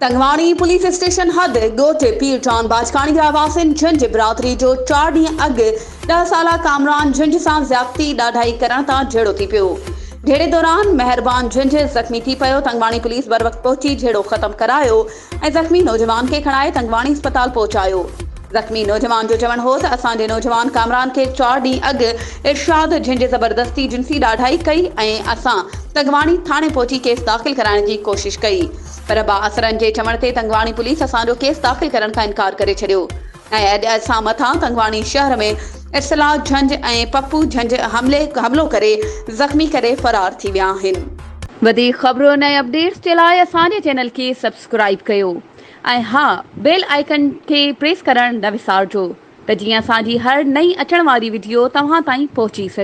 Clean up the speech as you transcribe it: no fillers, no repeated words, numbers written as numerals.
तंगवाणी police station हद ॻोठ पीरटान बाजकाणी जा वासिन झंझ बिरादरी जो 4 ॾींहं अॻु 10 साला कामरान झंझ सां ज़्यादती ॾाढाई करण तां झेड़ो थी पियो। झेड़े दौरान मेहरबान झंझ ज़ख़्मी थी पियो। तंगवाणी पुलिस बर वक़्त पहुची झेड़ो ख़त्म करायो ऐं ज़ख़्मी नौजवान खे खणाए तंगवाणी अस्पताल पहुचायो। ज़ख़्मी नौजवान जो चवण हो त असांजे नौजवान कामरान खे 4 ॾींहं अॻु इरशाद झंझ ज़बरदस्ती जिनसी ॾाढाई कई ऐं असां तंगवाणी थाणे पहुची केस दाख़िल कराइण जी कोशिश कई, पर बाअसरनि जे चवण ते तंगवाणी पुलिस असांजो केस दाख़िल करण खां इनकार करे छॾियो ऐं अॼु असां मथां तंगवाणी शहर में इरसला झंझ ऐं पप्पू झंझ हमलो करे ज़ख़्मी करे फरार थी विया आहिनि। वधीक ख़बरूं ऐं अपडेट्स जे लाइ असांजे चैनल खे सब्सक्राइब कयो ऐं हा, बेल आइकन खे प्रेस करण न विसारिजो त जीअं असांजी हर नई अचण वारी वीडियो तव्हां ताईं पहुची सघे।